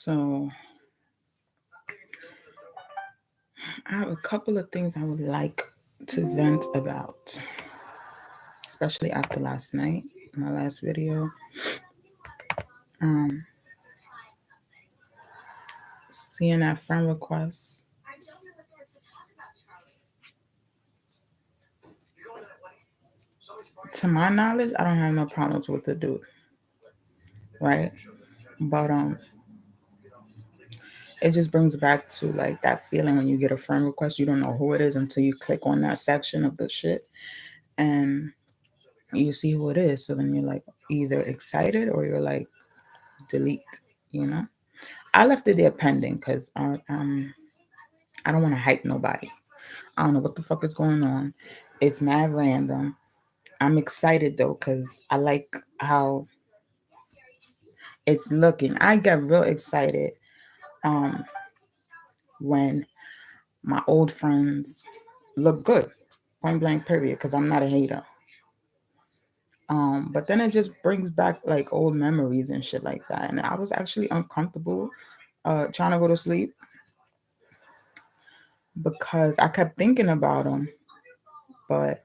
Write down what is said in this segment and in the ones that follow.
So I have a couple of things I would like to vent about, especially after last night, my last video. Um, Seeing that friend request. To my knowledge, I don't have no problems with the dude, right? But it just brings back to like that feeling when you get a friend request, you don't know who it is until you click on that section of the shit and you see who it is. So then you're like either excited or you're like delete, you know? I left it there pending because I don't want to hype nobody. I don't know what the fuck is going on. It's mad random. I'm excited though because I like how it's looking. I get real excited um, when my old friends look good, point blank period, because I'm not a hater. But then it just brings back like old memories and shit like that. And I was actually uncomfortable trying to go to sleep because I kept thinking about him, but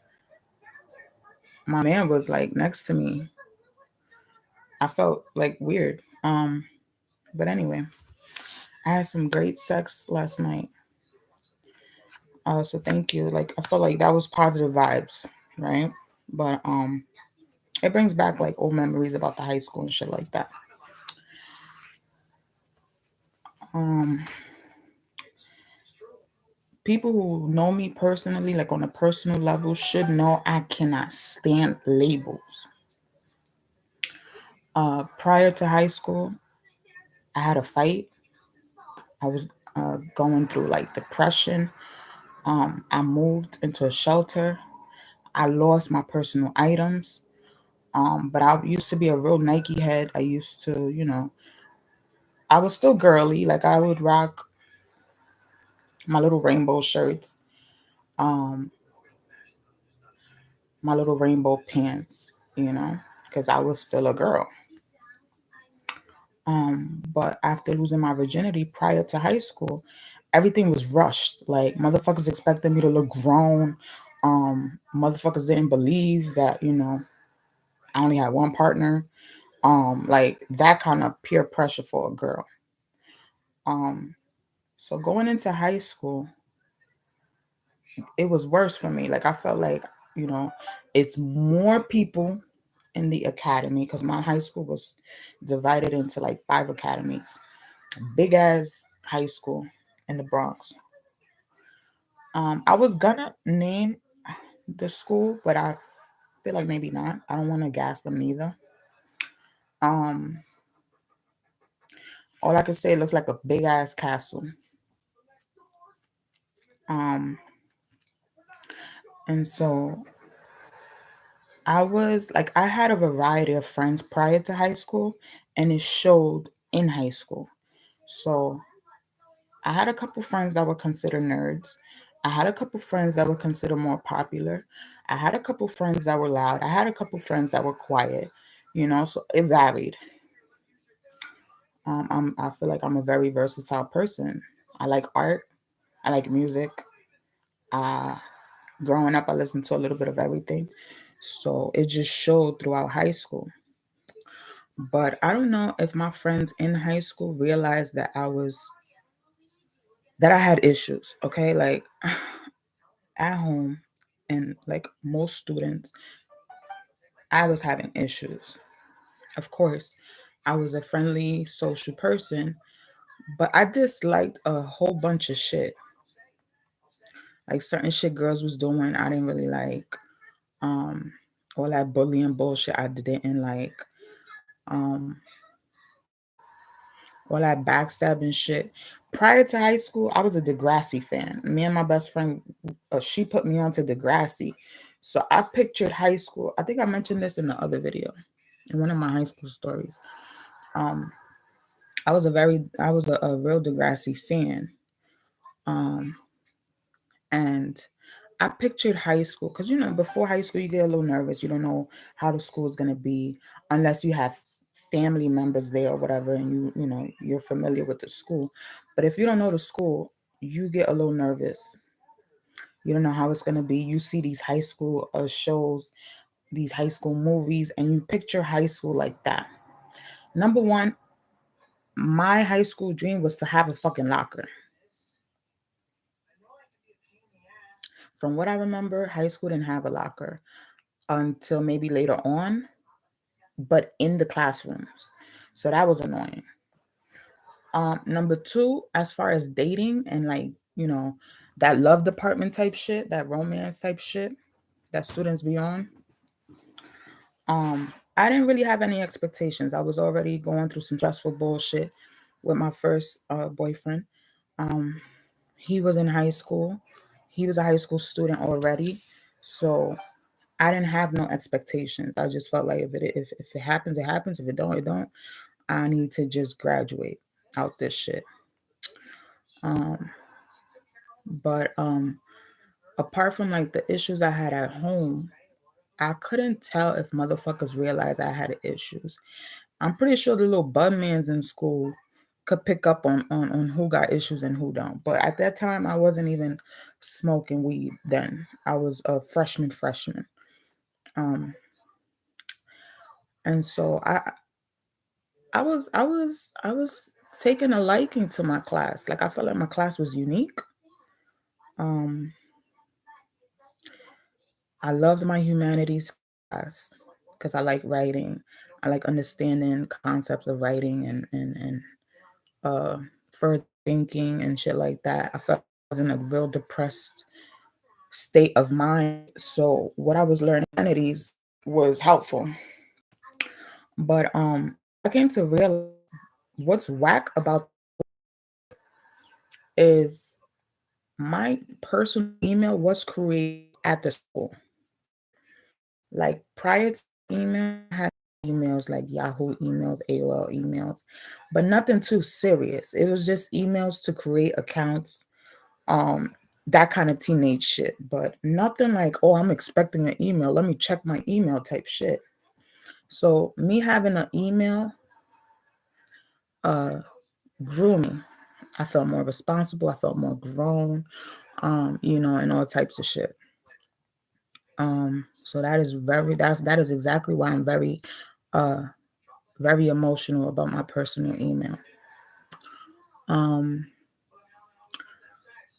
my man was like next to me. I felt like weird. But anyway, I had some great sex last night. So thank you. Like I felt like that was positive vibes, right? But it brings back like old memories about the high school and shit like that. Um, People who know me personally, like on a personal level, should know I cannot stand labels. Prior to high school, I had a fight. I was going through like depression. I moved into a shelter. I lost my personal items. But I used to be a real Nike head. I used to, I was still girly. Like I would rock my little rainbow shirts, um, my little rainbow pants, because I was still a girl. But after losing my virginity prior to high school, everything was rushed. Like motherfuckers expected me to look grown. Motherfuckers didn't believe that, I only had one partner. Like that kind of peer pressure for a girl. Um, so going into high school, it was worse for me. Like I felt like, you know, it's more people in the academy because my high school was divided into like 5 academies. Big ass high school in the Bronx. I was gonna name the school, but I feel like maybe not. I don't want to gas them neither. Um, all I can say, it looks like a big ass castle. Um, and so I had a variety of friends prior to high school, and it showed in high school. So I had a couple friends that were considered nerds. I had a couple friends that were considered more popular. I had a couple friends that were loud. I had a couple friends that were quiet, so it varied. I feel like I'm a very versatile person. I like art. I like music. Uh, Growing up, I listened to a little bit of everything. So it just showed throughout high school. But I don't know if my friends in high school realized that I had issues. Okay. Like at home, and like most students, I was having issues. Of course, I was a friendly social person, but I disliked a whole bunch of shit. Like certain shit girls was doing, I didn't really like. Um, all that bullying bullshit I didn't like. Um, all that backstabbing shit. Prior to high school, I was a Degrassi fan. Me and my best friend, she put me on to Degrassi. So I pictured high school. I think I mentioned this in the other video, in one of my high school stories. Um, I was a real Degrassi fan. Um, and I pictured high school because before high school you get a little nervous. You don't know how the school is gonna be unless you have family members there or whatever, and you know you're familiar with the school. But if you don't know the school, you get a little nervous. You don't know how it's gonna be. You see these high school shows, these high school movies, and you picture high school like that. Number one, my high school dream was to have a fucking locker. From what I remember, high school didn't have a locker until maybe later on, but in the classrooms. So that was annoying. Number two, as far as dating and like, you know, that love department type shit, that romance type shit that students be on, I didn't really have any expectations. I was already going through some stressful bullshit with my first boyfriend. Um, he was in high school. He was a high school student already. So I didn't have no expectations. I just felt like if it happens, it happens. If it don't, it don't. I need to just graduate out this shit. Um, but apart from like the issues I had at home, I couldn't tell if motherfuckers realized I had issues. I'm pretty sure the little bum mans in school could pick up on who got issues and who don't. But at that time, I wasn't even smoking weed then. I was a freshman. Um, and so I was taking a liking to my class. Like I felt like my class was unique. Um, I loved my humanities class because I like writing. I like understanding concepts of writing and uh further thinking and shit like that. I felt I was in a real depressed state of mind. So what I was learning humanities was helpful. But I came to realize what's whack about is my personal email was created at the school. Like prior to email, I had emails like Yahoo emails, AOL emails, but nothing too serious. It was just emails to create accounts, um, that kind of teenage shit. But nothing like, oh, I'm expecting an email. Let me check my email type shit. So me having an email uh grew me. I felt more responsible, I felt more grown, and all types of shit. So that is exactly why I'm uh very emotional about my personal email. Um,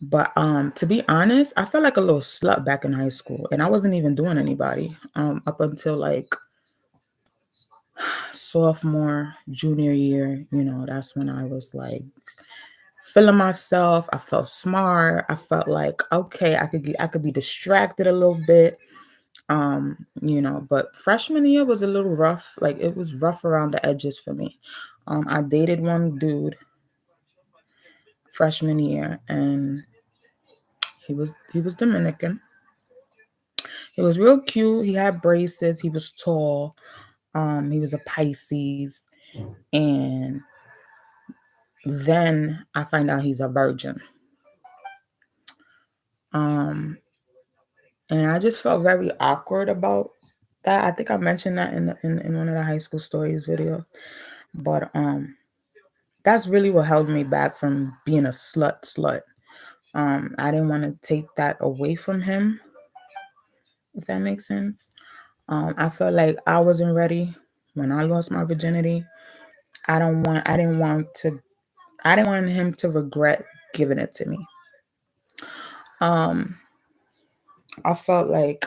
but to be honest, I felt like a little slut back in high school, and I wasn't even doing anybody up until like sophomore, junior year. That's when I was like feeling myself. I felt smart. I felt like okay, I could be distracted a little bit. But freshman year was a little rough. Like it was rough around the edges for me. I dated one dude freshman year, and he was Dominican. He was real cute. He had braces. He was tall. He was a Pisces, and then I find out he's a virgin. Um, and I just felt very awkward about that. I think I mentioned that in one of the high school stories video. But that's really what held me back from being a slut. I didn't want to take that away from him, if that makes sense. I felt like I wasn't ready when I lost my virginity. I didn't want him to regret giving it to me. Um, I felt like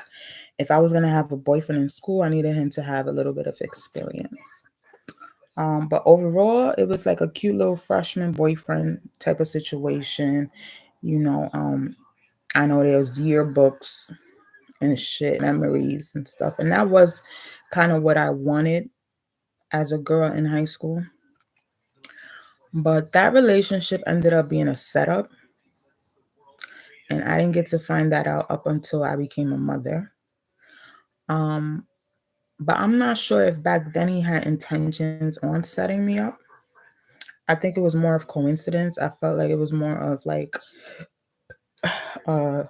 if I was gonna have a boyfriend in school, I needed him to have a little bit of experience. But overall, it was like a cute little freshman boyfriend type of situation. You know, um, I know there's yearbooks and shit, memories and stuff, and that was kind of what I wanted as a girl in high school. But that relationship ended up being a setup, and I didn't get to find that out up until I became a mother. Um, but I'm not sure if back then he had intentions on setting me up. I think it was more of coincidence. I felt like it was more of like a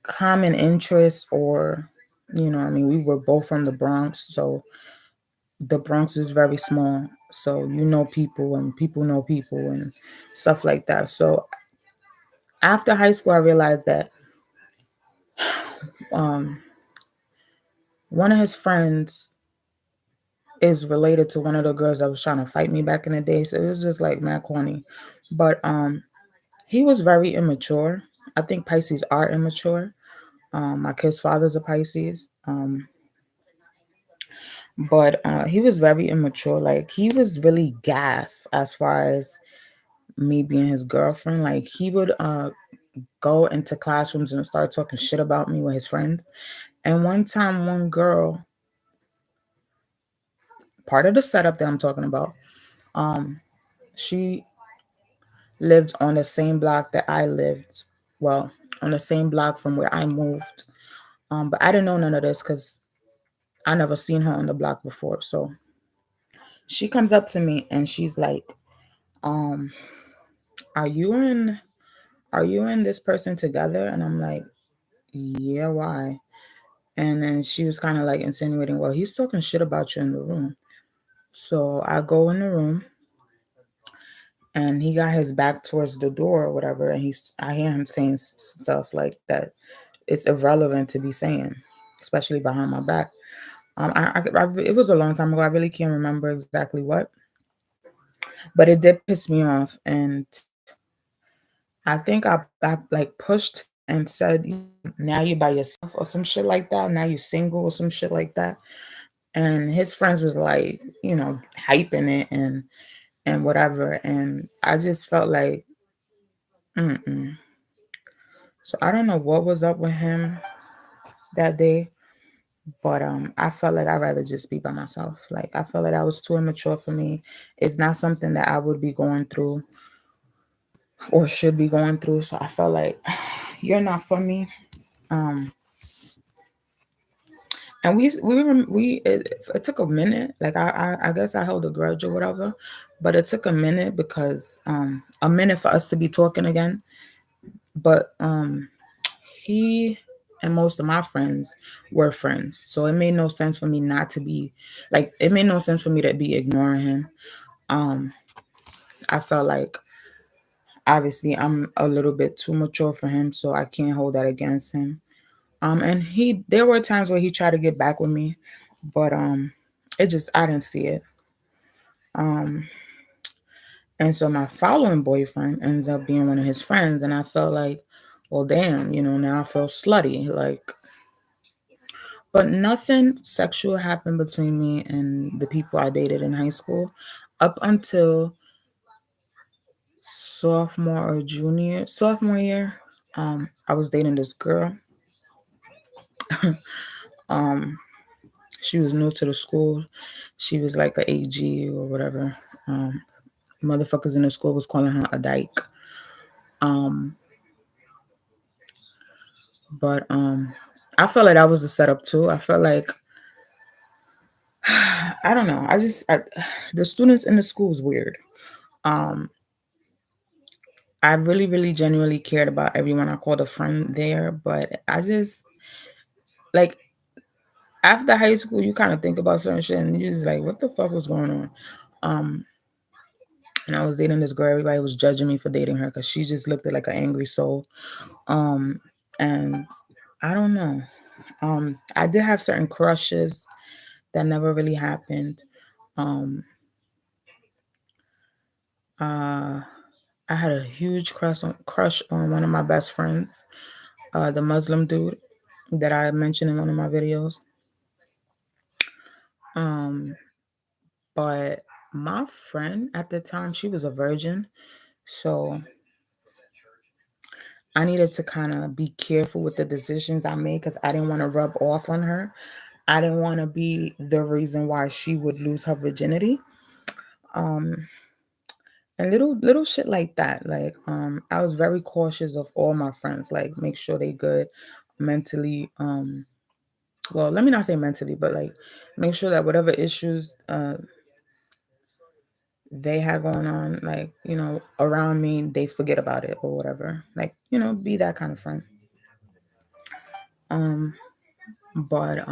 common interest, or I mean, we were both from the Bronx, so the Bronx is very small, so you know people and people know people and stuff like that. So after high school, I realized that um, one of his friends is related to one of the girls that was trying to fight me back in the day. So it was just like mad corny. But he was very immature. I think Pisces are immature. My kid's father's a Pisces. But he was very immature. Like he was really gas as far as me being his girlfriend. Like he would go into classrooms and start talking shit about me with his friends. And one time, one girl, part of the setup that I'm talking about, um, she lived on the same block that I lived. Well, on the same block from where I moved. But I didn't know none of this because I never seen her on the block before. So she comes up to me and she's like, um, are you and this person together? And I'm like, yeah, why? And then she was kind of like insinuating, well, he's talking shit about you in the room. So I go in the room and he got his back towards the door or whatever. And I hear him saying stuff like that. It's irrelevant to be saying, especially behind my back. It was a long time ago. I really can't remember exactly what, but it did piss me off. And I think I like pushed him and said, now you by yourself or some shit like that. Now you single or some shit like that. And his friends was like, hyping it and whatever. And I just felt like, mm-mm. So I don't know what was up with him that day, but I felt like I'd rather just be by myself. Like I felt like I was too immature for me. It's not something that I would be going through or should be going through. So I felt like you're not for me. Um, and it took a minute. Like I guess I held a grudge or whatever, but it took a minute because a minute for us to be talking again. But he and most of my friends were friends. So it made no sense for me not to be like it made no sense for me to be ignoring him. Um I felt like obviously I'm a little bit too mature for him, so I can't hold that against him. And there were times where he tried to get back with me, but it just I didn't see it. Um and so my following boyfriend ends up being one of his friends, and I felt like, well damn, now I feel slutty. Like but nothing sexual happened between me and the people I dated in high school up until sophomore year. I was dating this girl. um, she was new to the school. She was like a AG or whatever. Um, Motherfuckers in the school was calling her a dyke. Um, but I felt like that was a setup too. I felt like I don't know. The students in the school was weird. Um, I really, really genuinely cared about everyone I called a friend there, but I just like after high school, you kind of think about certain shit and you're just like, what the fuck was going on? Um, and I was dating this girl. Everybody was judging me for dating her because she just looked like an angry soul. Um, and I don't know. I did have certain crushes that never really happened. Um, uh, I had a huge crush on one of my best friends, the Muslim dude that I mentioned in one of my videos. Um, but my friend at the time, she was a virgin. So I needed to kind of be careful with the decisions I made because I didn't want to rub off on her. I didn't want to be the reason why she would lose her virginity. Um, and little shit like that. Like, I was very cautious of all my friends, like make sure they good mentally. Well, let me not say mentally, but like make sure that whatever issues they had going on, like, around me, they forget about it or whatever. Like, be that kind of friend. Um, but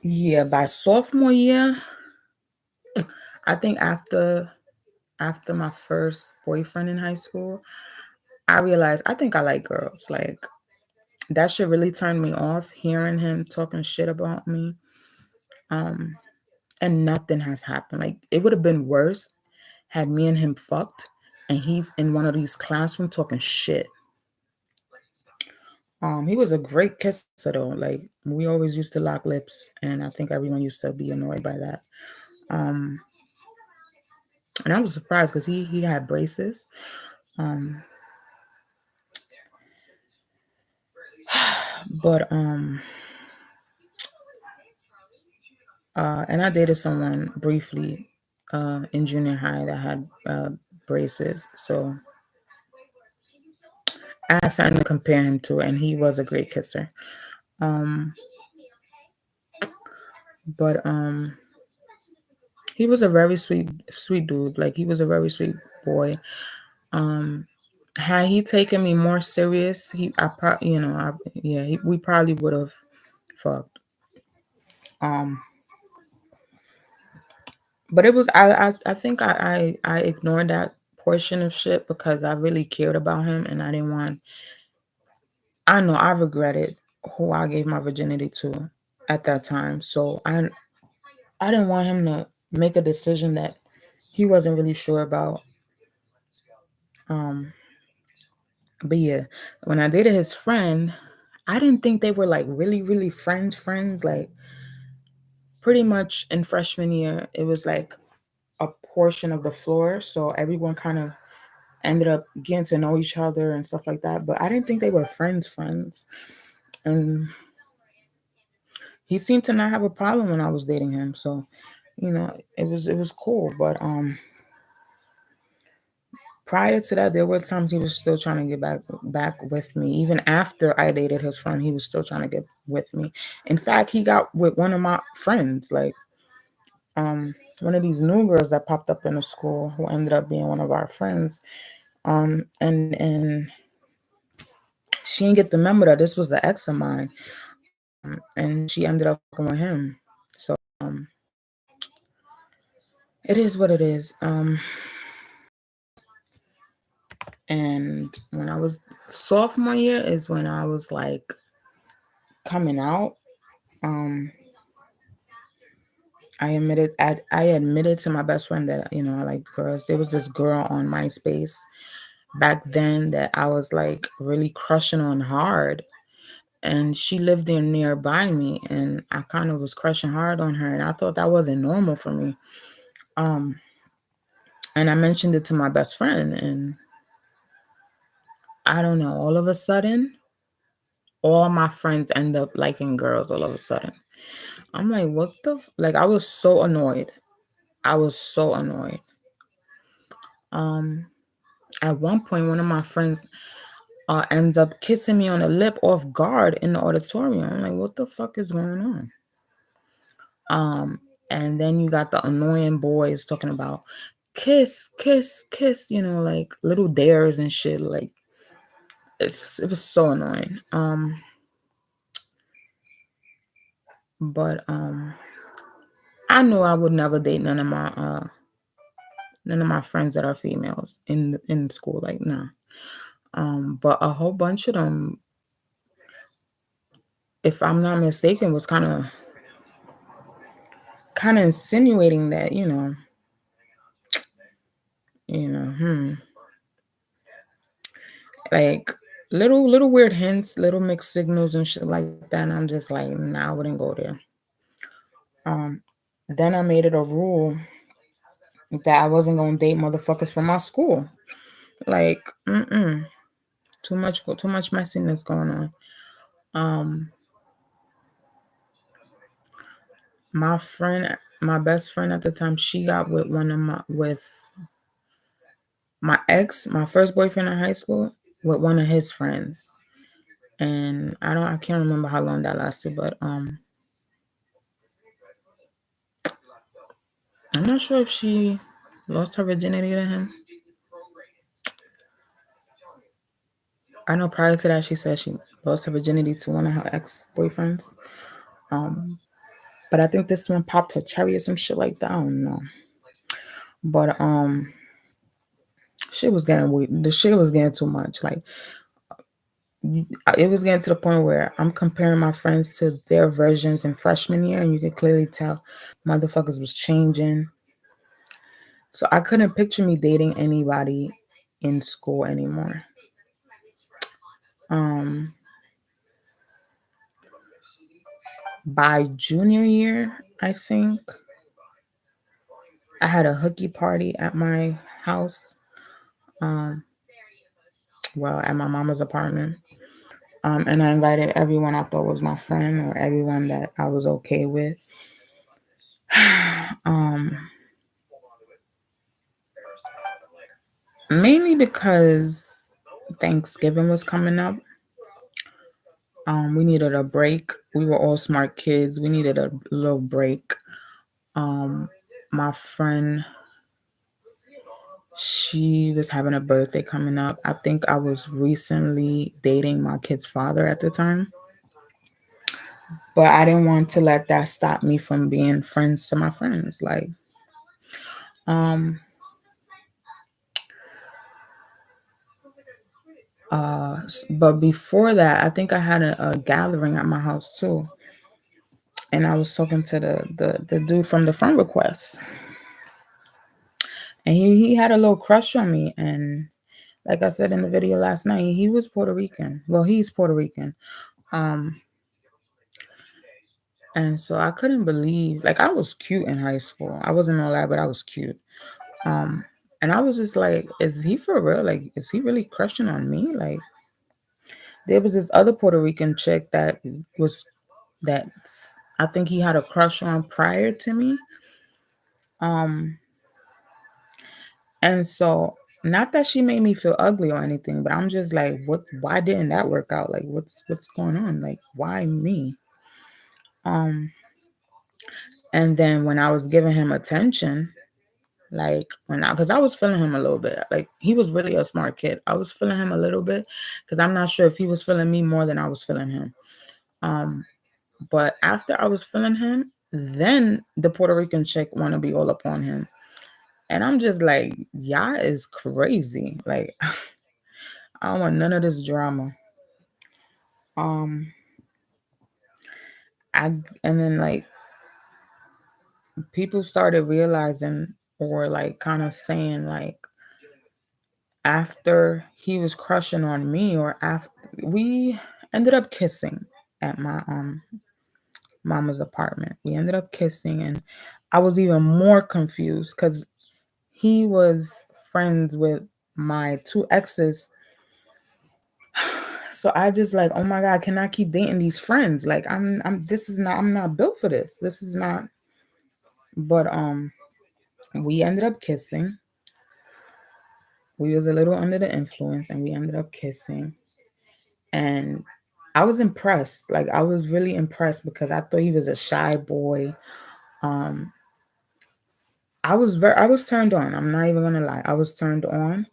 Yeah, by sophomore year, I think after my first boyfriend in high school, I realized I think I like girls. Like that shit really turned me off hearing him talking shit about me. Um, and nothing has happened. Like it would have been worse had me and him fucked and he's in one of these classrooms talking shit. He was a great kisser though. Like we always used to lock lips, and I think everyone used to be annoyed by that. Um, and I was surprised because he had braces. Um, but and I dated someone briefly in junior high that had braces, so I had something to compare him to, and he was a great kisser. Um, but he was a very sweet dude. Like he was a very sweet boy. Um, had he taken me more serious, I probably, we probably would have fucked. Um, but it was, I think I ignored that portion of shit because I really cared about him and I didn't want, I know I regretted who I gave my virginity to at that time. So I didn't want him to make a decision that he wasn't really sure about. Um, but yeah, when I dated his friend, I didn't think they were like really, really friends. Like pretty much in freshman year, it was like a portion of the floor. So everyone kind of ended up getting to know each other and stuff like that. But I didn't think they were friends. And he seemed to not have a problem when I was dating him. So, it was cool. But prior to that, there were times he was still trying to get back with me. Even after I dated his friend, he was still trying to get with me. In fact, he got with one of my friends, like one of these new girls that popped up in the school who ended up being one of our friends. And she didn't get the memo that this was the ex of mine. And she ended up fucking with him. So it is what it is. And when I was sophomore year is when I was like coming out. Um, I admitted to my best friend that I liked girls. There was this girl on MySpace back then that I was like really crushing on hard, and she lived there nearby me, and I kind of was crushing hard on her, and I thought that wasn't normal for me. Um, and I mentioned it to my best friend, and I don't know, all of a sudden, all my friends end up liking girls all of a sudden. I'm like, what the like I was so annoyed. I was so annoyed. Um, at one point, one of my friends ends up kissing me on the lip off guard in the auditorium. I'm like, what the fuck is going on? Um, and then you got the annoying boys talking about kiss, kiss, kiss, like little dares and shit. Like it was so annoying. But I knew I would never date none of my friends that are females in school. Like nah. But a whole bunch of them, if I'm not mistaken, was kind of insinuating that like little weird hints, little mixed signals and shit like that. And I'm just like, nah, I wouldn't go there. Um, then I made it a rule that I wasn't gonna date motherfuckers from my school. Like, too much messiness going on. Um, my friend, my best friend at the time, she got with my ex, my first boyfriend in high school, with one of his friends. And I can't remember how long that lasted, but I'm not sure if she lost her virginity to him. I know prior to that she said she lost her virginity to one of her ex-boyfriends. Um But I think this one popped her cherry or some shit like that. I don't know. But shit was getting weird. The shit was getting too much. Like it was getting to the point where I'm comparing my friends to their versions in freshman year, and you could clearly tell motherfuckers was changing. So I couldn't picture me dating anybody in school anymore. Um, by junior year, I think I had a hooky party at my house. Um, well, at my mama's apartment. And I invited everyone I thought was my friend or everyone that I was okay with. um, Mainly because Thanksgiving was coming up. We needed a break. We were all smart kids. We needed a little break. My friend, she was having a birthday coming up. I think I was recently dating my kid's father at the time. But I didn't want to let that stop me from being friends to my friends. Like, um, but before that, I think I had a gathering at my house too. And I was talking to the dude from the friend request. And he had a little crush on me. And like I said in the video last night, he was Puerto Rican. Well, he's Puerto Rican. Um, and so I couldn't believe, like, I was cute in high school. I wasn't all that, but I was cute. Um, and I was just like, is he for real? Like, is he really crushing on me? Like, there was this other Puerto Rican chick that I think he had a crush on prior to me. Um, and so not that she made me feel ugly or anything, but I'm just like, what? Why didn't that work out? Like, what's going on? Like, why me? Um, and then when I was giving him attention, like because I was feeling him a little bit. Like he was really a smart kid. I was feeling him a little bit because I'm not sure if he was feeling me more than I was feeling him. But after I was feeling him, then the Puerto Rican chick want to be all up on him. And I'm just like, y'all is crazy. Like, I don't want none of this drama. Um, and then like people started realizing or like kind of saying like after he was crushing on me or after we ended up kissing at my mama's apartment. We ended up kissing and I was even more confused because he was friends with my two exes. So I just like, oh my God, can I keep dating these friends? Like I'm not built for this. This is not. But we ended up kissing. We was a little under the influence and we ended up kissing. And I was impressed. Like I was really impressed because I thought he was a shy boy. Um I was turned on. I'm not even gonna lie. I was turned on.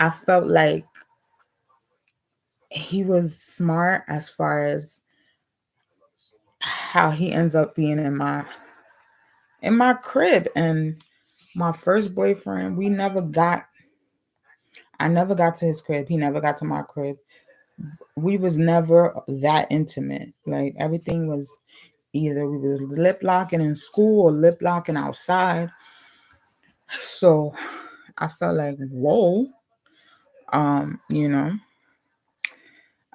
I felt like he was smart as far as how he ends up being in my crib. And my first boyfriend, I never got to his crib. He never got to my crib. We was never that intimate. Like everything was either we was lip locking in school or lip locking outside. So I felt like, whoa. You know,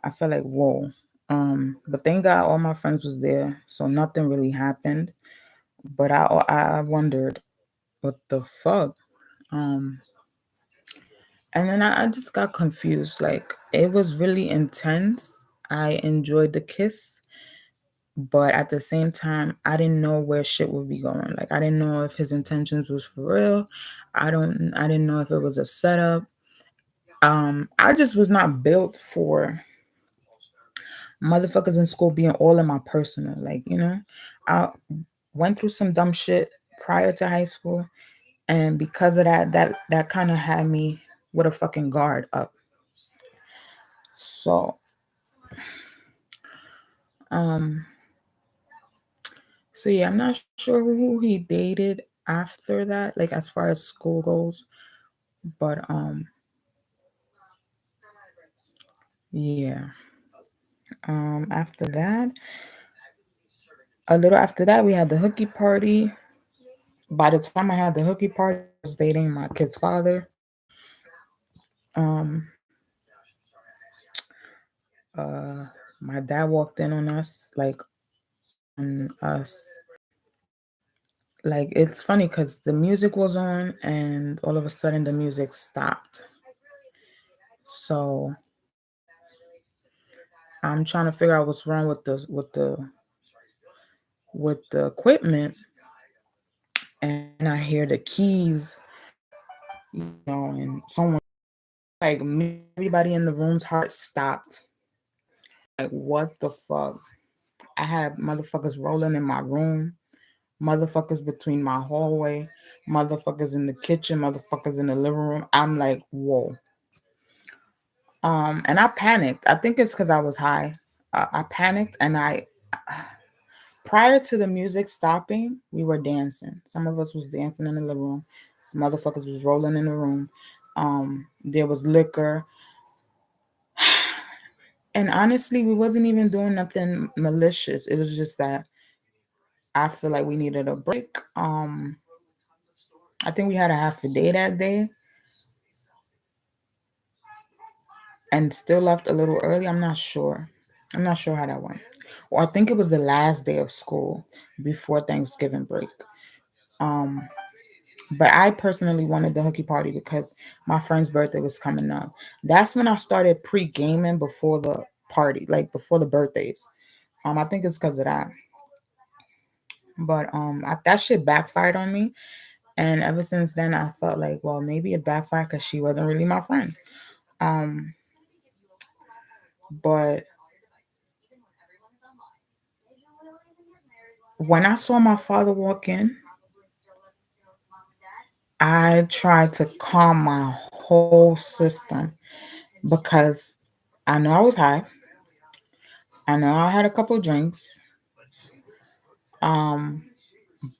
I felt like, whoa. But thank God all my friends was there. So nothing really happened. But I wondered what the fuck. Um and then I just got confused. Like it was really intense. I enjoyed the kiss, but at the same time, I didn't know where shit would be going. Like I didn't know if his intentions was for real. I didn't know if it was a setup. I just was not built for motherfuckers in school being all in my personal. Like, you know, I went through some dumb shit prior to high school. And because of that kind of had me with a fucking guard up. So, um, So yeah, I'm not sure who he dated after that, like as far as school goes. But yeah. After that, a little after that, we had the hooky party. By the time I had the hooky party, I was dating my kid's father. Um, uh, my dad walked in on us, like on us. Like it's funny because the music was on, and all of a sudden the music stopped. So I'm trying to figure out what's wrong with the equipment, and then I hear the keys, and someone like me, everybody in the room's heart stopped. Like what the fuck? I had motherfuckers rolling in my room, motherfuckers between my hallway, motherfuckers in the kitchen, motherfuckers in the living room. I'm like, whoa. And I panicked. I think it's because I was high. I panicked, and prior to the music stopping, we were dancing. Some of us was dancing in the living room. Some motherfuckers was rolling in the room. There was liquor. And honestly, we wasn't even doing nothing malicious. It was just that I feel like we needed a break. I think we had a half a day that day and still left a little early. I'm not sure. I'm not sure how that went. Or I think it was the last day of school before Thanksgiving break. Um, but I personally wanted the hooky party because my friend's birthday was coming up. That's when I started pre-gaming before the party, like before the birthdays. I think it's because of that. But that shit backfired on me. And ever since then, I felt like, well, maybe it backfired because she wasn't really my friend. Um, but when I saw my father walk in, I tried to calm my whole system because I know I was high. I know I had a couple drinks. Um,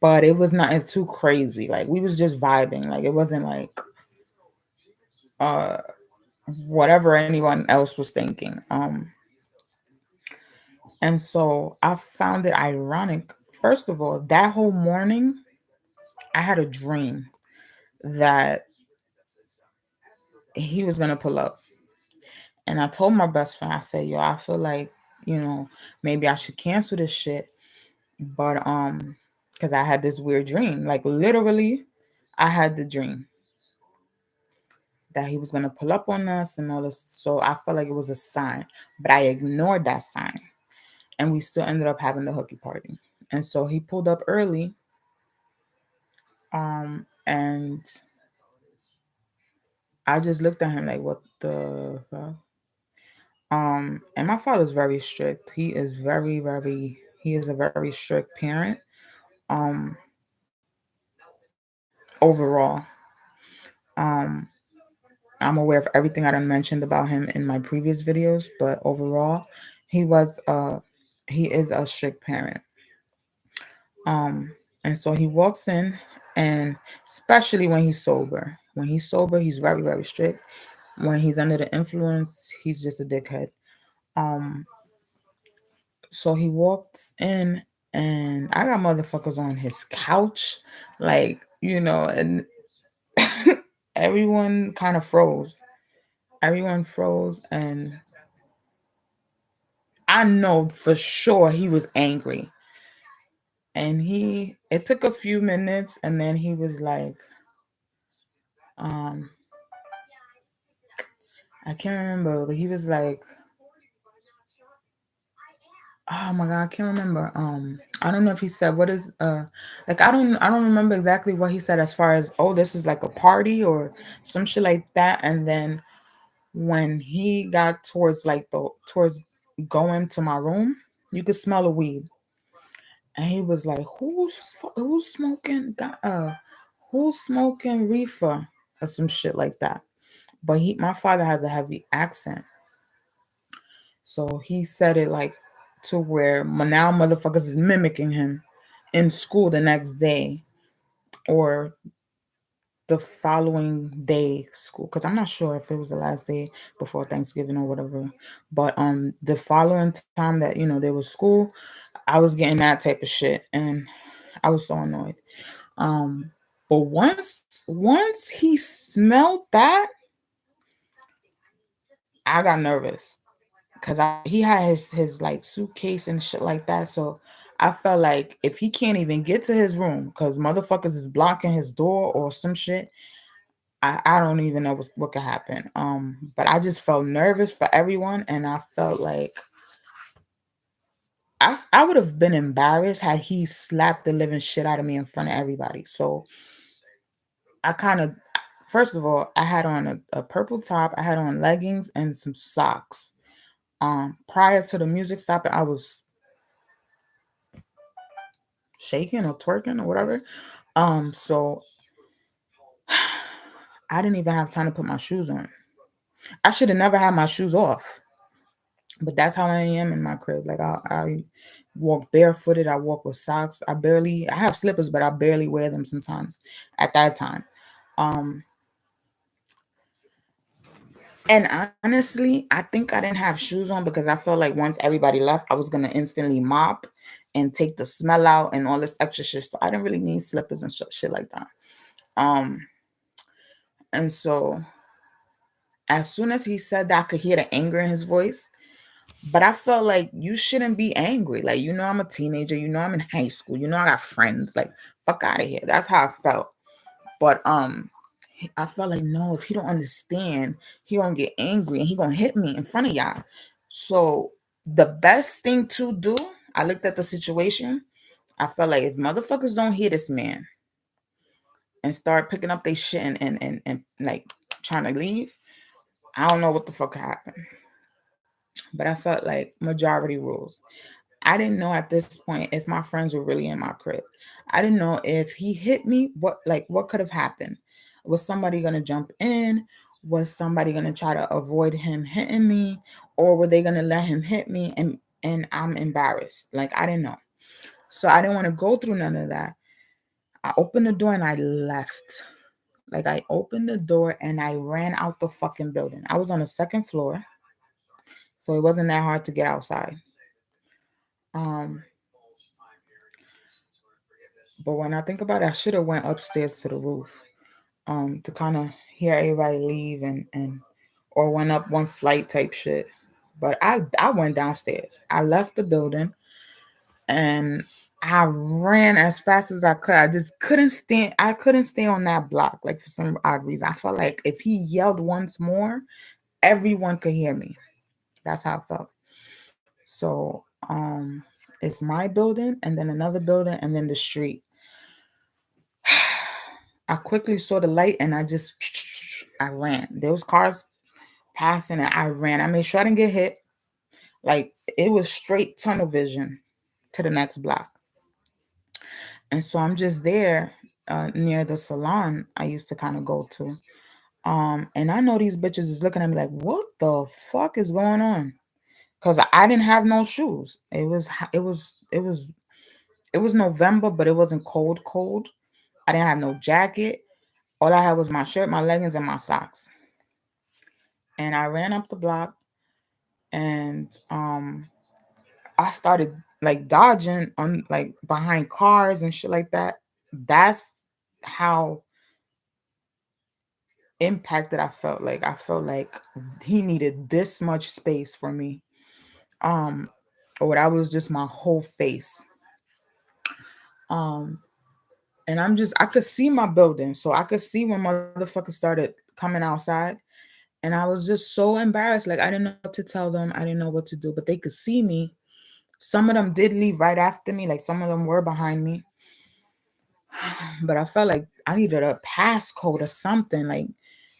but it was nothing too crazy. Like we was just vibing. Like it wasn't like uh whatever anyone else was thinking. And so I found it ironic. First of all, that whole morning I had a dream that he was gonna pull up. And I told my best friend, I said, yo, I feel like, maybe I should cancel this shit. But because I had this weird dream. Like literally, I had the dream that he was gonna pull up on us and all this. So I felt like it was a sign. But I ignored that sign. And we still ended up having the hooky party. And so he pulled up early. And I just looked at him like, what the fuck? And my father's very strict. He is a very strict parent. Um, Overall, um, I'm aware of everything I done mentioned about him in my previous videos, but overall, he was he is a strict parent. Um, and so he walks in, and especially when he's sober. When he's sober, he's very, very strict. When he's under the influence, he's just a dickhead. Um, so he walks in, and I got motherfuckers on his couch, like, and everyone kind of froze. Everyone froze, and I know for sure he was angry. And it took a few minutes, and then he was like, um, I can't remember, but he was like, oh my god, I can't remember. I don't know if he said what is like I don't remember exactly what he said as far as, oh, this is like a party or some shit like that. And then when he got towards going to my room, you could smell the weed. And he was like, who's smoking who's smoking reefer or some shit like that. But my father has a heavy accent. So he said it like to where now motherfuckers is mimicking him. in school the next day or the following day school, because I'm not sure if it was the last day before Thanksgiving or whatever. But the following time that there was school, I was getting that type of shit, and I was so annoyed. Um, but once he smelled that, I got nervous because he had his like suitcase and shit like that. So I felt like if he can't even get to his room because motherfuckers is blocking his door or some shit, I don't even know what could happen. But I just felt nervous for everyone, and I felt like I would have been embarrassed had he slapped the living shit out of me in front of everybody. So I kind of, first of all, I had on a purple top, I had on leggings and some socks. Prior to the music stopping, I was shaking or twerking or whatever. So I didn't even have time to put my shoes on. I should have never had my shoes off. But that's how I am in my crib. Like I walk barefooted. I walk with socks. I have slippers, but I barely wear them sometimes at that time. Um, and honestly, I think I didn't have shoes on because I felt like once everybody left, I was gonna instantly mop and take the smell out and all this extra shit. So I didn't really need slippers and shit like that. Um, and so as soon as he said that, I could hear the anger in his voice. But I felt like you shouldn't be angry. Like, I'm a teenager. I'm in high school. I got friends. Like, fuck out of here. That's how I felt. But I felt like no, if he don't understand, he gonna get angry and he gonna hit me in front of y'all. So the best thing to do, I looked at the situation. I felt like if motherfuckers don't hear this man and start picking up their shit and like trying to leave, I don't know what the fuck happened. But I felt like majority rules. I didn't know at this point if my friends were really in my crib. I didn't know if he hit me, what could have happened. Was somebody gonna jump in? Was somebody gonna try to avoid him hitting me? Or were they gonna let him hit me and I'm embarrassed? Like I didn't know. So I didn't want to go through none of that. I opened the door and I left. Like I opened the door and I ran out the fucking building. I was on the second floor, so it wasn't that hard to get outside. Um, but when I think about it, I should have went upstairs to the roof, to kind of hear everybody leave and or went up one flight type shit. But I went downstairs. I left the building and I ran as fast as I could. I just couldn't stand. I couldn't stay on that block. Like for some odd reason, I felt like if he yelled once more, everyone could hear me. That's how I felt. So it's my building and then another building and then the street. I quickly saw the light and I ran. There was cars passing and I ran. I made sure I didn't get hit. Like it was straight tunnel vision to the next block. And so I'm just there near the salon I used to kind of go to. And I know these bitches is looking at me like, what the fuck is going on? Because I didn't have no shoes. It was November, but it wasn't cold, cold. I didn't have no jacket. All I had was my shirt, my leggings, and my socks. And I ran up the block and I started like dodging on like behind cars and shit like that. That's how impacted I felt. Like I felt like he needed this much space for me. Um or that was just my whole face. Um and I could see my building. So I could see when motherfuckers started coming outside. And I was just so embarrassed. Like I didn't know what to tell them. I didn't know what to do. But they could see me. Some of them did leave right after me. Like some of them were behind me. But I felt like I needed a passcode or something. Like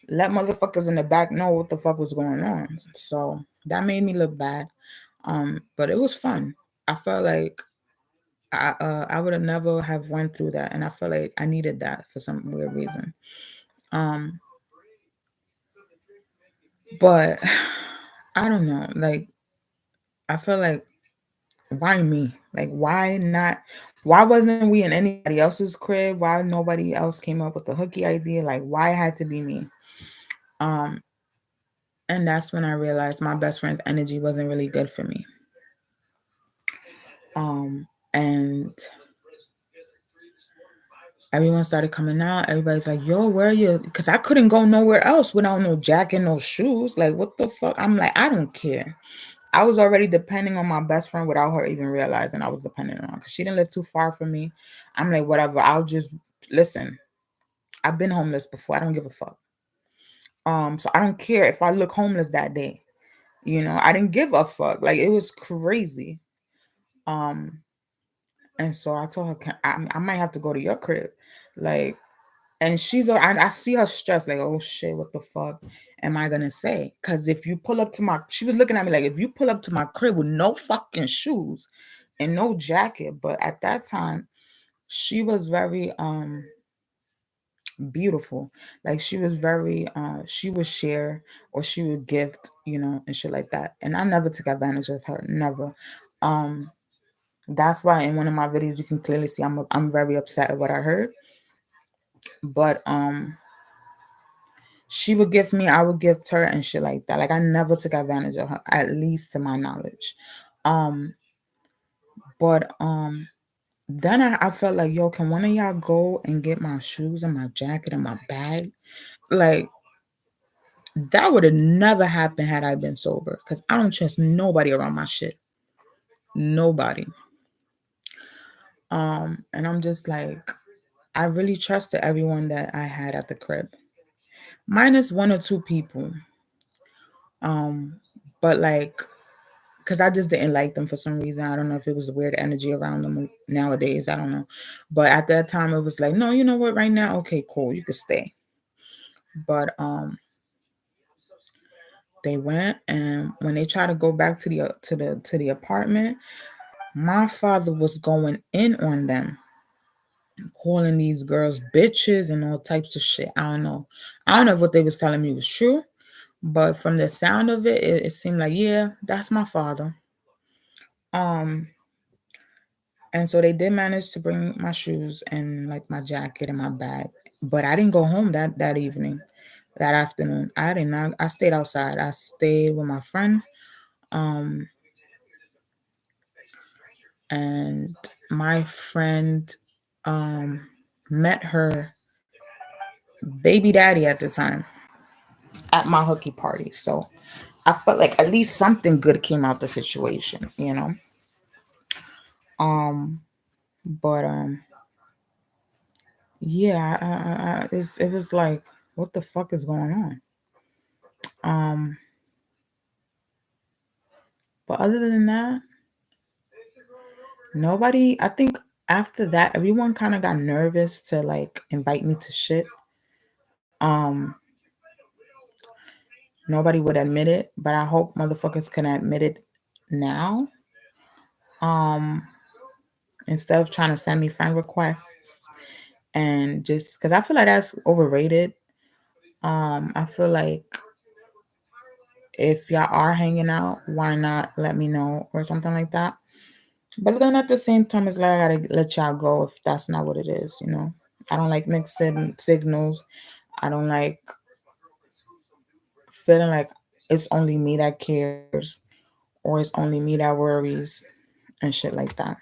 let motherfuckers in the back know what the fuck was going on. So that made me look bad. But it was fun. I felt like I would have never have went through that, and I felt like I needed that for some weird reason. Um, but I don't know. Like I feel like why me? Like why not? Why wasn't we in anybody else's crib? Why nobody else came up with the hooky idea? Like, why it had to be me? Um, and that's when I realized my best friend's energy wasn't really good for me. And everyone started coming out. Everybody's like, yo, where are you? Because I couldn't go nowhere else without no jacket, no shoes. Like, what the fuck? I'm like, I don't care. I was already depending on my best friend without her even realizing I was dependent on her because she didn't live too far from me. I'm like, whatever. I'll just listen. I've been homeless before. I don't give a fuck. So I don't care if I look homeless that day. I didn't give a fuck. Like, it was crazy. Um, and so I told her, I might have to go to your crib. Like, and I see her stressed, like, oh shit, what the fuck am I gonna say? Because if you pull up to she was looking at me like, if you pull up to my crib with no fucking shoes and no jacket. But at that time, she was very beautiful. Like, she was very she would share or she would gift, and shit like that. And I never took advantage of her, never. Um, that's why in one of my videos you can clearly see I'm very upset at what I heard. But she would gift me, I would gift her and shit like that. Like, I never took advantage of her, at least to my knowledge. Um, but then I felt like, yo, can one of y'all go and get my shoes and my jacket and my bag? Like, that would have never happened had I been sober. Cause I don't trust nobody around my shit. Nobody. And I'm just like, I really trusted everyone that I had at the crib. Minus one or two people. Um, but like, because I just didn't like them for some reason. I don't know if it was weird energy around them nowadays. I don't know. But at that time, it was like, no, you know what? Right now, okay, cool, you could stay. But they went, and when they tried to go back to the apartment, my father was going in on them, calling these girls bitches and all types of shit. I don't know. I don't know if what they was telling me was true, but from the sound of it, it seemed like, yeah, that's my father. Um, And so they did manage to bring my shoes and like my jacket and my bag. But I didn't go home that evening, that afternoon. I did not. I stayed outside. I stayed with my friend. Um, and my friend met her baby daddy at the time at my hooky party. So I felt like at least something good came out the situation. Um, but yeah, it was like, what the fuck is going on? Um, but other than that, nobody, I think after that, everyone kind of got nervous to like invite me to shit. Um, Nobody would admit it, but I hope motherfuckers can admit it now. Um, Instead of trying to send me friend requests and just because I feel like that's overrated. I feel like if y'all are hanging out, why not let me know or something like that? But then at the same time, it's like I gotta let y'all go if that's not what it is. I don't like mixed signals. I don't like feeling like it's only me that cares or it's only me that worries and shit like that.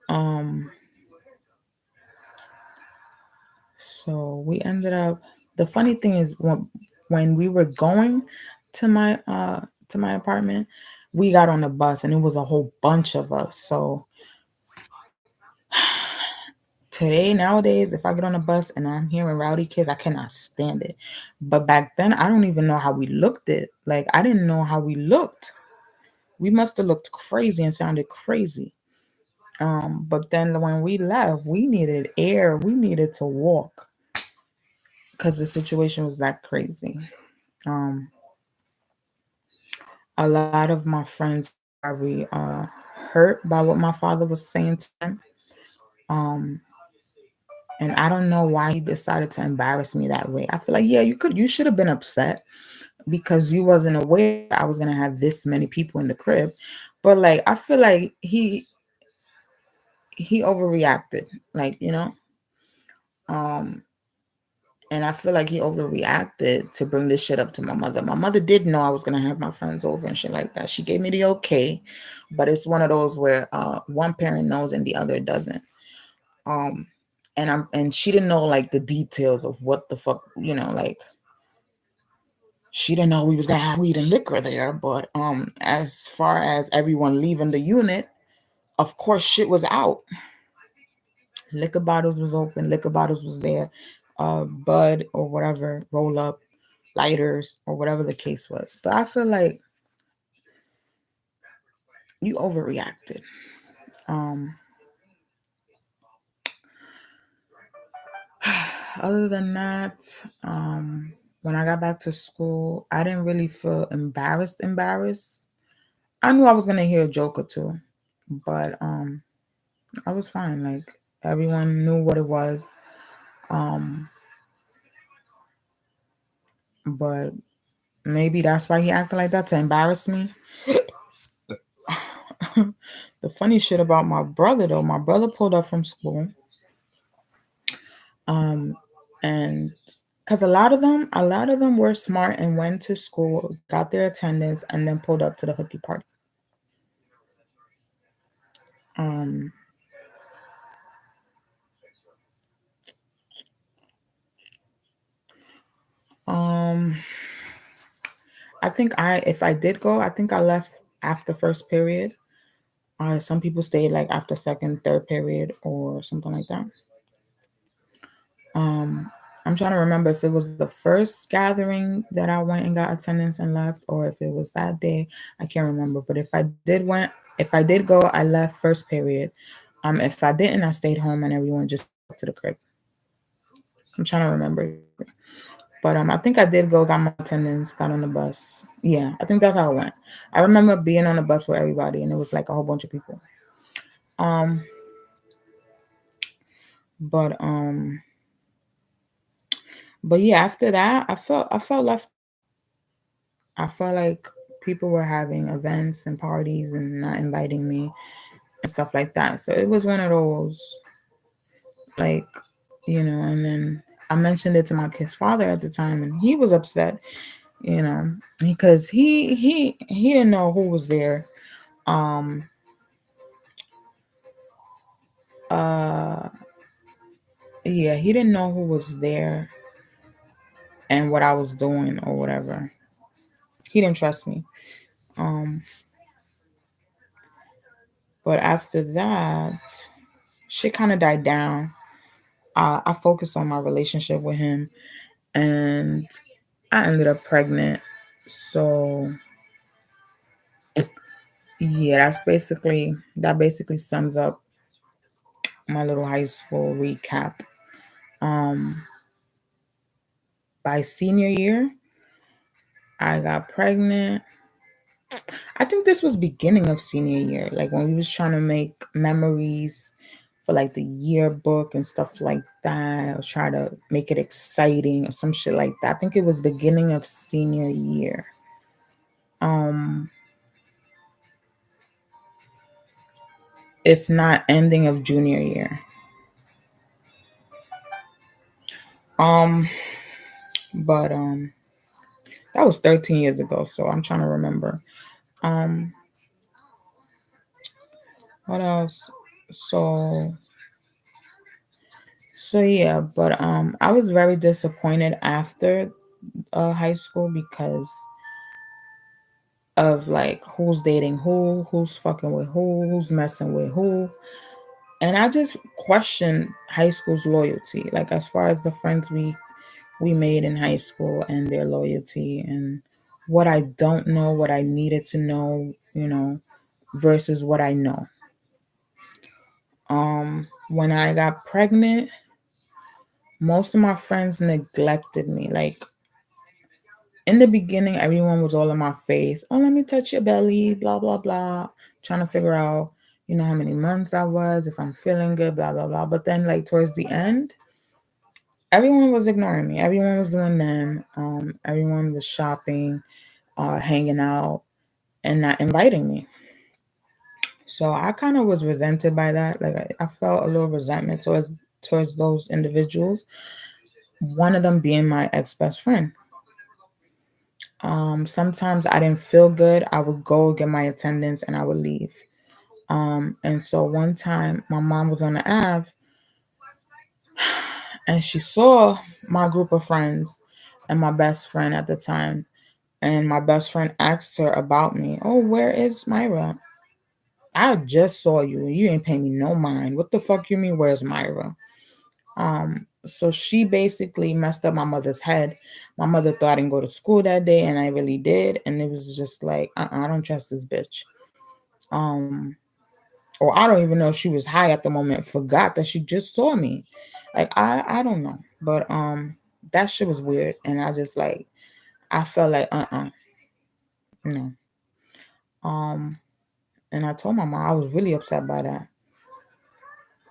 Um, so we ended up. The funny thing is when we were going to my apartment, we got on the bus and it was a whole bunch of us. So today, nowadays, if I get on a bus and I'm hearing rowdy kids, I cannot stand it. But back then, I don't even know how we looked it. Like, I didn't know how we looked. We must have looked crazy and sounded crazy. But then when we left, we needed air. We needed to walk because the situation was that crazy. Um, a lot of my friends were very hurt by what my father was saying to them. Um, and I don't know why he decided to embarrass me that way. I feel like, yeah, you should have been upset because you wasn't aware I was gonna have this many people in the crib. But like I feel like he overreacted, like, um and I feel like he overreacted to bring this shit up to my mother. My mother did know I was gonna have my friends over and shit like that. She gave me the okay, but it's one of those where one parent knows and the other doesn't. Um and she didn't know like the details of what the fuck, like she didn't know we was gonna have weed and liquor there. But as far as everyone leaving the unit, of course shit was out. Liquor bottles was open, liquor bottles was there, bud or whatever, roll up, lighters or whatever the case was. But I feel like you overreacted. Um, Other than that, when I got back to school, I didn't really feel embarrassed. I knew I was gonna hear a joke or two, but I was fine. Like everyone knew what it was. Um, but maybe that's why he acted like that, to embarrass me. The funny shit about my brother though, my brother pulled up from school, um, and because a lot of them were smart and went to school, got their attendance, and then pulled up to the hookie party. Um, um, I think if I did go, I think I left after first period. Some people stayed like after second, third period, or something like that. Um, I'm trying to remember if it was the first gathering that I went and got attendance and left, or if it was that day. I can't remember. But if I did go, I left first period. If I didn't, I stayed home and everyone just went back to the crib. I'm trying to remember. But I think I did go, got my attendance, got on the bus. Yeah, I think that's how it went. I remember being on the bus with everybody, and it was like a whole bunch of people. Um, but but yeah, after that, I felt left out. I felt like people were having events and parties and not inviting me and stuff like that. So it was one of those, like, and then I mentioned it to my kid's father at the time, and he was upset, because he didn't know who was there. Um, uh, yeah, he didn't know who was there and what I was doing or whatever. He didn't trust me. Um, but after that, shit kind of died down. I focused on my relationship with him, and I ended up pregnant. So yeah, that basically sums up my little high school recap. Um, by senior year, I got pregnant. I think this was beginning of senior year, like when we was trying to make memories for like the yearbook and stuff like that, or try to make it exciting or some shit like that. I think it was beginning of senior year. Um, if not ending of junior year. Um, but that was 13 years ago, so I'm trying to remember. Um, what else? So so yeah, but I was very disappointed after high school because of like who's dating who's fucking with who's messing with who. And I just questioned high school's loyalty, like as far as the friends we made in high school and their loyalty, and what I don't know, what I needed to know, versus what I know. When I got pregnant, most of my friends neglected me. Like in the beginning, everyone was all in my face. Oh, let me touch your belly, blah, blah, blah. Trying to figure out, how many months I was, if I'm feeling good, blah, blah, blah. But then, like, towards the end, everyone was ignoring me. Everyone was doing them. Everyone was shopping, hanging out, and not inviting me. So I kind of was resented by that. Like I felt a little resentment towards those individuals. One of them being my ex best friend. Sometimes I didn't feel good. I would go get my attendance and I would leave. And so one time my mom was on the Ave and she saw my group of friends and my best friend at the time. And my best friend asked her about me. Oh, where is Myra? I just saw you and you ain't paying me no mind. What the fuck you mean, where's Myra? So she basically messed up my mother's head. My mother thought I didn't go to school that day, and I really did. And it was just like, I don't trust this bitch. Um, or I don't even know if she was high at the moment, forgot that she just saw me. Like I don't know. But that shit was weird. And I just like I felt like no. Um and I told my mom I was really upset by that.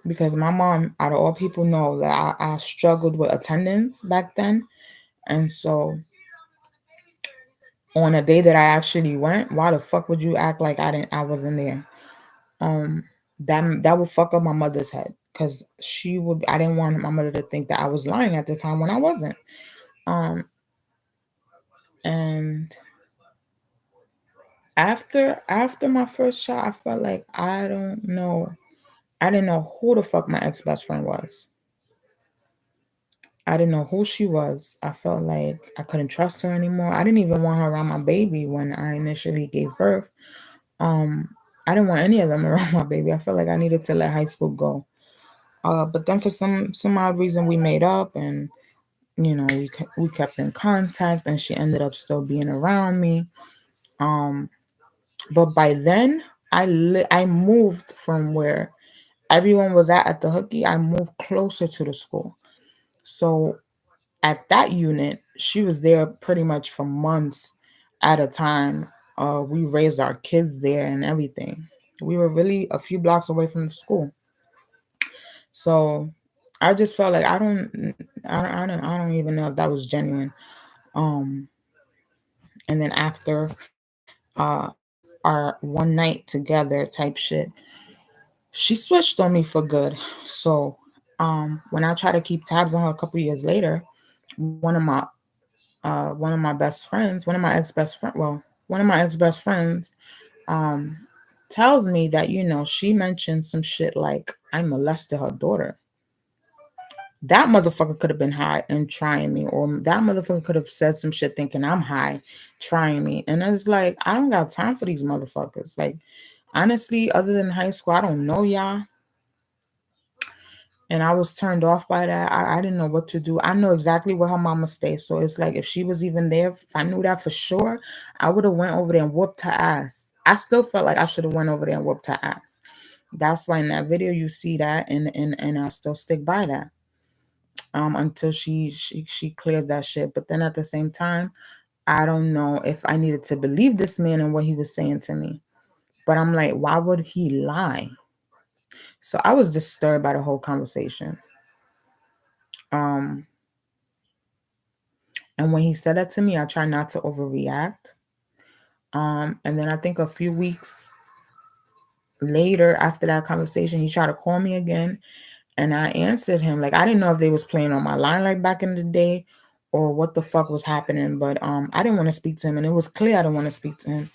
Because my mom, out of all people, know that I struggled with attendance back then. And so on a day that I actually went, why the fuck would you act like I wasn't there? Um that would fuck up my mother's head because I didn't want my mother to think that I was lying at the time when I wasn't. Um and after my first shot, I felt like I don't know. I didn't know who the fuck my ex best friend was. I didn't know who she was. I felt like I couldn't trust her anymore. I didn't even want her around my baby when I initially gave birth. Um, I didn't want any of them around my baby. I felt like I needed to let high school go. But then for some odd reason we made up, and we kept in contact, and she ended up still being around me. Um, but by then I moved from where everyone was at the hookie. I moved closer to the school. So at that unit, she was there pretty much for months at a time. We raised our kids there and everything. We were really a few blocks away from the school. So I just felt like I don't even know if that was genuine. Um, and then after our one night together type shit, she switched on me for good. So when I tried to keep tabs on her a couple years later, one of my best friends, one of my ex best friend, well, one of my ex best friends, um, tells me that she mentioned some shit like I molested her daughter. That motherfucker could have been high and trying me, or that motherfucker could have said some shit thinking I'm high, trying me, and it's like I don't got time for these motherfuckers. Like honestly, other than high school, I don't know y'all. And I was turned off by that. I didn't know what to do. I know exactly where her mama stays. So it's like if she was even there, if I knew that for sure, I would have went over there and whooped her ass. I still felt like I should have went over there and whooped her ass. That's why in that video you see that, and I still stick by that. Until she clears that shit. But then at the same time, I don't know if I needed to believe this man and what he was saying to me. But I'm like, why would he lie? So I was disturbed by the whole conversation. Um, And when he said that to me, I tried not to overreact. And then I think a few weeks later after that conversation, he tried to call me again, and I answered him. Like I didn't know if they was playing on my line like back in the day or what the fuck was happening, but I didn't want to speak to him, and it was clear I didn't want to speak to him.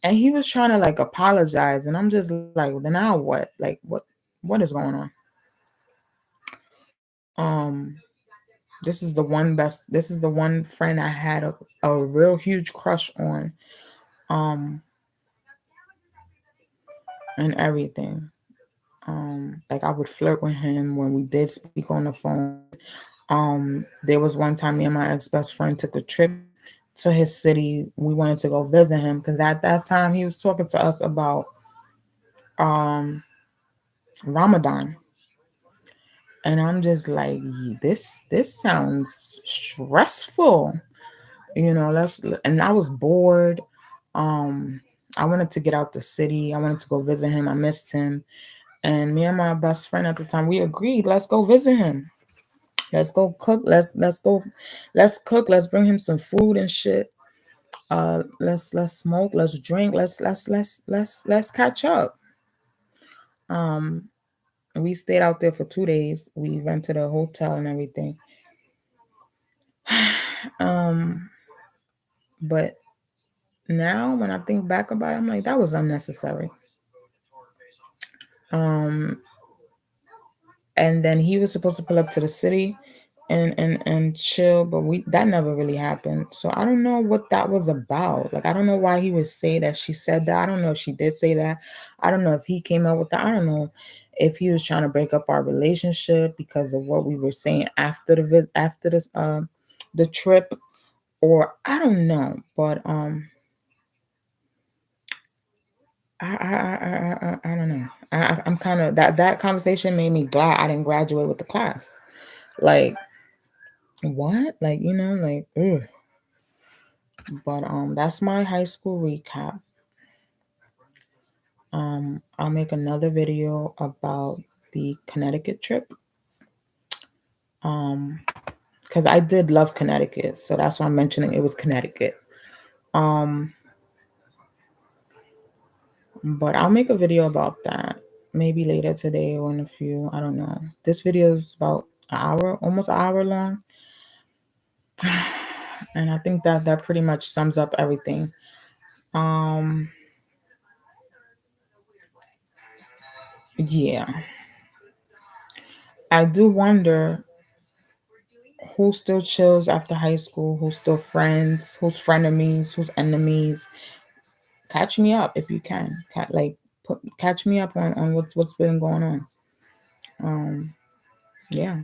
And he was trying to like apologize, and I'm just like, well, then now what? Like what is going on? Um this is the one friend I had a real huge crush on. Um and everything. Like I would flirt with him when we did speak on the phone. There was one time me and my ex best friend took a trip to his city. We wanted to go visit him because at that time he was talking to us about um Ramadan. And I'm just like, this sounds stressful. Let's and I was bored. Um I wanted to get out the city. I wanted to go visit him. I missed him. And me and my best friend at the time, we agreed, let's go visit him. Let's go cook. Let's cook. Let's bring him some food and shit. Let's smoke. Let's drink. Let's catch up. Um, we stayed out there for 2 days. We rented a hotel and everything. um, but now when I think back about it, I'm like, that was unnecessary. Um, and then he was supposed to pull up to the city and chill, but that never really happened. So I don't know what that was about. Like, I don't know why he would say that she said that. I don't know if she did say that. I don't know if he came up with that. I don't know if he was trying to break up our relationship because of what we were saying after the trip, or I don't know. But I don't know. I'm kind of that conversation made me glad I didn't graduate with the class. Like, what? Like, like, ugh. But that's my high school recap. I'll make another video about the Connecticut trip. Because I did love Connecticut, so that's why I'm mentioning it was Connecticut. But I'll make a video about that maybe later today or in a few. I don't know. This video is about an hour, almost an hour long. And I think that pretty much sums up everything. Yeah. I do wonder who still chills after high school, who's still friends, who's frenemies, who's enemies. Catch me up if you can. Catch me up on what's been going on. Yeah.